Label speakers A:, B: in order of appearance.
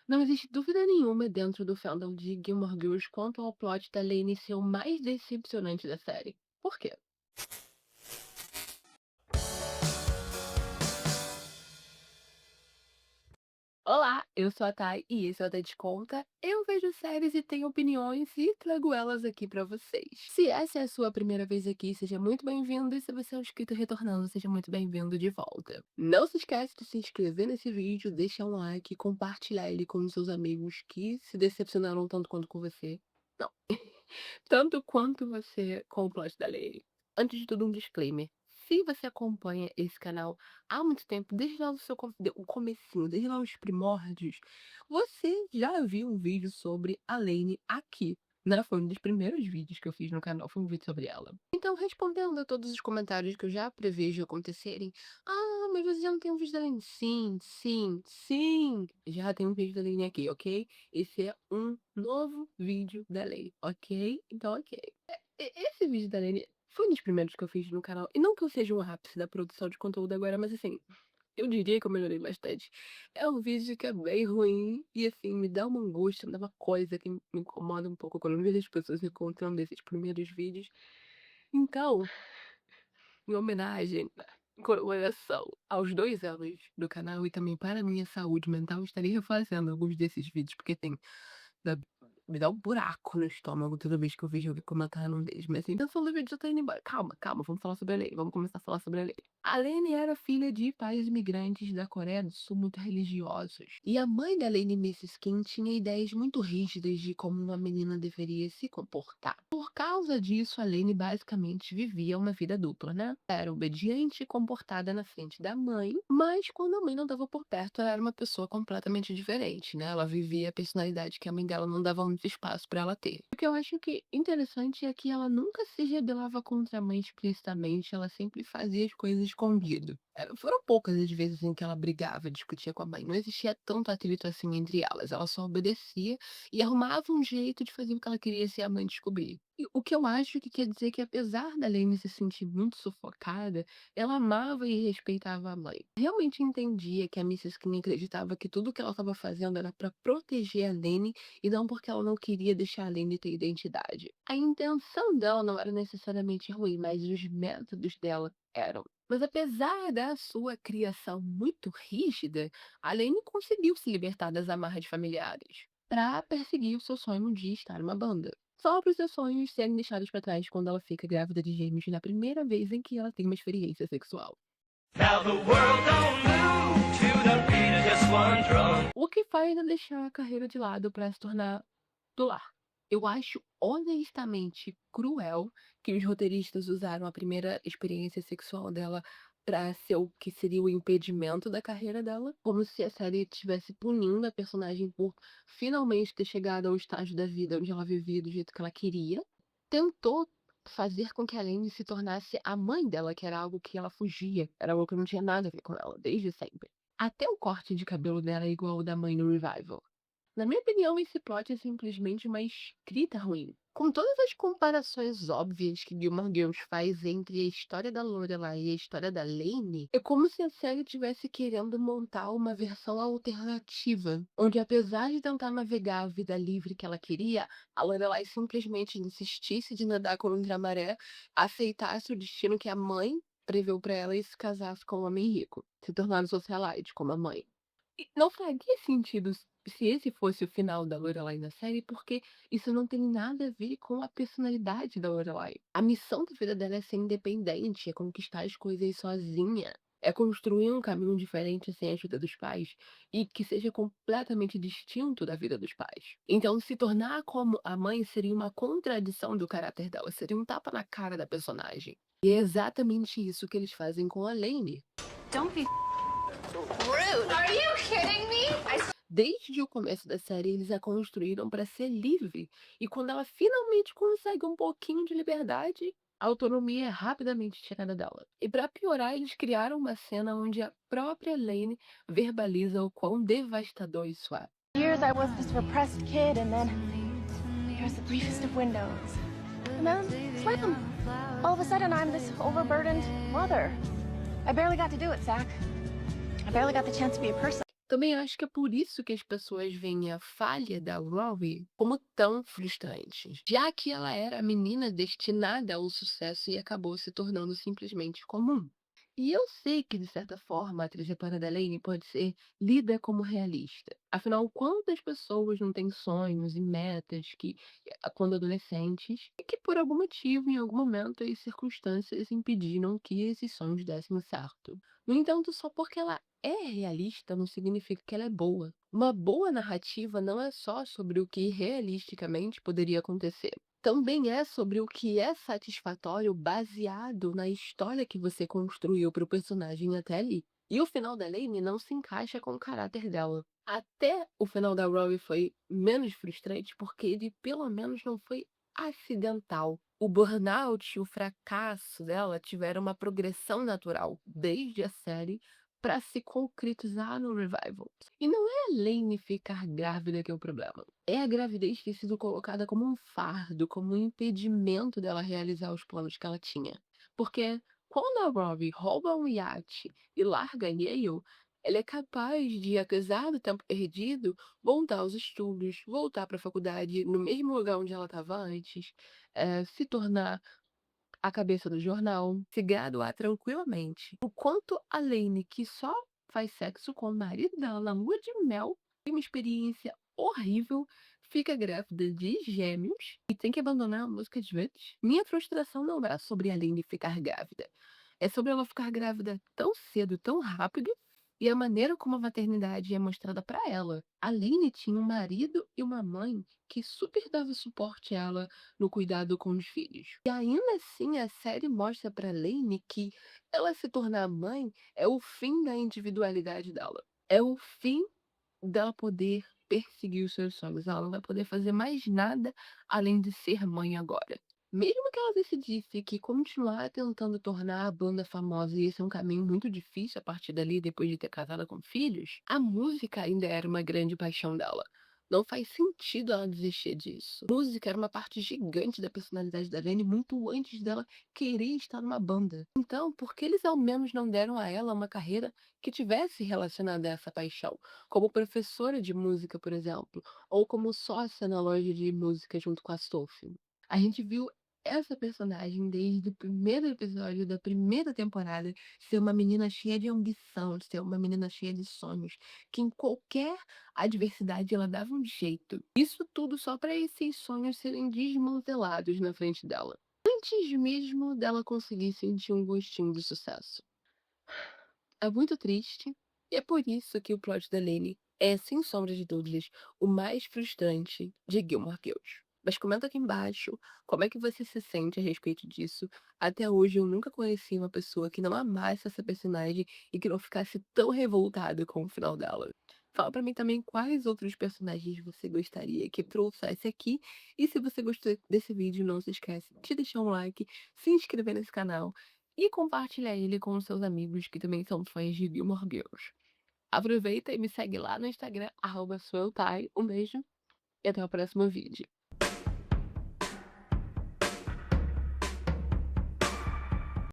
A: Não existe dúvida nenhuma dentro do fandom de Gilmore Girls quanto ao plot da Lane ser o mais decepcionante da série. Por quê? Olá, eu sou a Thay e esse é o Até de Conta. Eu vejo séries e tenho opiniões e trago elas aqui pra vocês. Se essa é a sua primeira vez aqui, seja muito bem-vindo, e se você é um inscrito retornando, seja muito bem-vindo de volta. Não se esquece de se inscrever nesse vídeo, deixar um like e compartilhar ele com os seus amigos que se decepcionaram tanto quanto com você. Não, tanto quanto você com o plot da Lady. Antes de tudo, um disclaimer. Se você acompanha esse canal há muito tempo, desde lá do seu o comecinho, desde lá os primórdios, você já viu um vídeo sobre a Lane aqui, né? Foi um dos primeiros vídeos que eu fiz no canal, foi um vídeo sobre ela. Então, respondendo a todos os comentários que eu já prevejo acontecerem, ah, mas você já não tem um vídeo da Lane? Sim, sim, sim! Já tem um vídeo da Lane aqui, ok? Esse é um novo vídeo da Lane, ok? Então, ok. Esse vídeo da Lane foi um dos primeiros que eu fiz no canal. E não que eu seja um ápice da produção de conteúdo agora, mas assim, eu diria que eu melhorei bastante. É um vídeo que é bem ruim e assim, me dá uma angústia, me dá uma coisa que me incomoda um pouco quando eu vejo as pessoas me contando desses primeiros vídeos. Então, em homenagem, em comemoração aos 2 anos do canal e também para a minha saúde mental, eu estarei refazendo alguns desses vídeos, porque tem dá me dá um buraco no estômago toda vez que eu vejo alguém comentar num deles, mas assim, pensando no vídeo já tá indo embora. Calma, calma, vamos falar sobre a Lane, vamos começar a falar sobre a Lane. A Lane era filha de pais imigrantes da Coreia do Sul muito religiosos. E a mãe da Lane Mrs. Kim tinha ideias muito rígidas de como uma menina deveria se comportar. Por causa disso, a Lane basicamente vivia uma vida dupla, né? Era obediente e comportada na frente da mãe, mas quando a mãe não estava por perto, ela era uma pessoa completamente diferente, né? Ela vivia a personalidade que a mãe dela não dava muito espaço para ela ter. O que eu acho que interessante é que ela nunca se rebelava contra a mãe explicitamente, ela sempre fazia as coisas escondido. Foram poucas as vezes em que ela brigava, discutia com a mãe. Não existia tanto atrito assim entre elas. Ela só obedecia e arrumava um jeito de fazer o que ela queria se a mãe descobrir. E o que eu acho que quer dizer que, apesar da Lane se sentir muito sufocada, ela amava e respeitava a mãe. Realmente entendia que a Mrs. Kim acreditava que tudo o que ela estava fazendo era para proteger a Lane e não porque ela não queria deixar a Lane ter identidade. A intenção dela não era necessariamente ruim, mas os métodos dela eram. Mas apesar da sua criação muito rígida, a Lane conseguiu se libertar das amarras familiares para perseguir o seu sonho de estar numa banda. Só para os seus sonhos serem deixados para trás quando ela fica grávida de gêmeos na primeira vez em que ela tem uma experiência sexual.
B: Now the world don't move to the beat of just one drum.
A: O que faz ela deixar a carreira de lado para se tornar do lar. Eu acho honestamente cruel que os roteiristas usaram a primeira experiência sexual dela pra ser o que seria o impedimento da carreira dela, como se a série estivesse punindo a personagem por finalmente ter chegado ao estágio da vida onde ela vivia do jeito que ela queria. Tentou fazer com que a Lane se tornasse a mãe dela, que era algo que ela fugia, era algo que não tinha nada a ver com ela, desde sempre. Até o corte de cabelo dela é igual ao da mãe no Revival. Na minha opinião, esse plot é simplesmente uma escrita ruim. Com todas as comparações óbvias que Gilmore Girls faz entre a história da Lorelai e a história da Lane, é como se a série estivesse querendo montar uma versão alternativa, onde apesar de tentar navegar a vida livre que ela queria, a Lorelai simplesmente insistisse de nadar contra a maré, aceitasse o destino que a mãe preveu pra ela e se casasse com um homem rico, se tornando socialite como a mãe. E não faria sentido se esse fosse o final da Lorelai na série, porque isso não tem nada a ver com a personalidade da Lorelai. A missão da vida dela é ser independente, é conquistar as coisas sozinha, é construir um caminho diferente sem a ajuda dos pais e que seja completamente distinto da vida dos pais. Então, se tornar como a mãe seria uma contradição do caráter dela, seria um tapa na cara da personagem. E é exatamente isso que eles fazem com a Lane.
C: Don't be rude. Are you kidding me?
A: Desde o começo da série, eles a construíram para ser livre. E quando ela finalmente consegue um pouquinho de liberdade, a autonomia é rapidamente tirada dela. E para piorar, eles criaram uma cena onde a própria Lane verbaliza o quão devastador isso é.
D: Years I was this repressed kid, and then here's the briefest of windows. And then, slam! All of a sudden, I'm this overburdened mother. I barely got to do it, Zach. I barely got the chance to be a person.
A: Também acho que é por isso que as pessoas veem a falha da Rory como tão frustrante, já que ela era a menina destinada ao sucesso e acabou se tornando simplesmente comum. E eu sei que, de certa forma, a trajetória da Lane pode ser lida como realista. Afinal, quantas pessoas não têm sonhos e metas quando adolescentes, e que por algum motivo, em algum momento, as circunstâncias impediram que esses sonhos dessem certo. No entanto, só porque ela é realista não significa que ela é boa. Uma boa narrativa não é só sobre o que realisticamente poderia acontecer. Também é sobre o que é satisfatório baseado na história que você construiu para o personagem até ali. E o final da Lane não se encaixa com o caráter dela. Até o final da Rory foi menos frustrante porque ele pelo menos não foi acidental. O burnout e o fracasso dela tiveram uma progressão natural desde a série para se concretizar no revival. E não é a Lane ficar grávida que é o problema. É a gravidez ter sido colocada como um fardo, como um impedimento dela realizar os planos que ela tinha. Porque quando a Rory rouba um iate e larga Yale, ela é capaz de, apesar do tempo perdido, voltar aos estudos, voltar para a faculdade no mesmo lugar onde ela estava antes, se tornar a cabeça do jornal, se graduar tranquilamente. O quanto a Lane, que só faz sexo com o marido dela na lua de mel, tem uma experiência horrível, fica grávida de gêmeos e tem que abandonar a música de vez. Minha frustração não é sobre a Lane ficar grávida. É sobre ela ficar grávida tão cedo, tão rápido, e a maneira como a maternidade é mostrada pra ela. A Lane tinha um marido e uma mãe que super dava suporte a ela no cuidado com os filhos. E ainda assim a série mostra pra Lane que ela se tornar mãe é o fim da individualidade dela. É o fim dela poder perseguir os seus sonhos. Ela não vai poder fazer mais nada além de ser mãe agora. Mesmo que ela decidisse que continuar tentando tornar a banda famosa ia ser um caminho muito difícil a partir dali, depois de ter casado com filhos, a música ainda era uma grande paixão dela. Não faz sentido ela desistir disso. A música era uma parte gigante da personalidade da Lane muito antes dela querer estar numa banda. Então, por que eles ao menos não deram a ela uma carreira que tivesse relacionada a essa paixão? Como professora de música, por exemplo, ou como sócia na loja de música junto com a Sophie. A gente viu essa personagem desde o primeiro episódio da primeira temporada ser uma menina cheia de ambição, ser uma menina cheia de sonhos, que em qualquer adversidade ela dava um jeito. Isso tudo só para esses sonhos serem desmantelados na frente dela, antes mesmo dela conseguir sentir um gostinho de sucesso. É muito triste, e é por isso que o plot da Lane é, sem sombra de dúvidas, o mais frustrante de Gilmore Girls. Mas comenta aqui embaixo como é que você se sente a respeito disso. Até hoje eu nunca conheci uma pessoa que não amasse essa personagem e que não ficasse tão revoltada com o final dela. Fala pra mim também quais outros personagens você gostaria que trouxesse aqui. E se você gostou desse vídeo, não se esquece de deixar um like, se inscrever nesse canal e compartilhar ele com os seus amigos que também são fãs de Gilmore Girls. Aproveita e me segue lá no Instagram, @sueltai. Um beijo e até o próximo vídeo.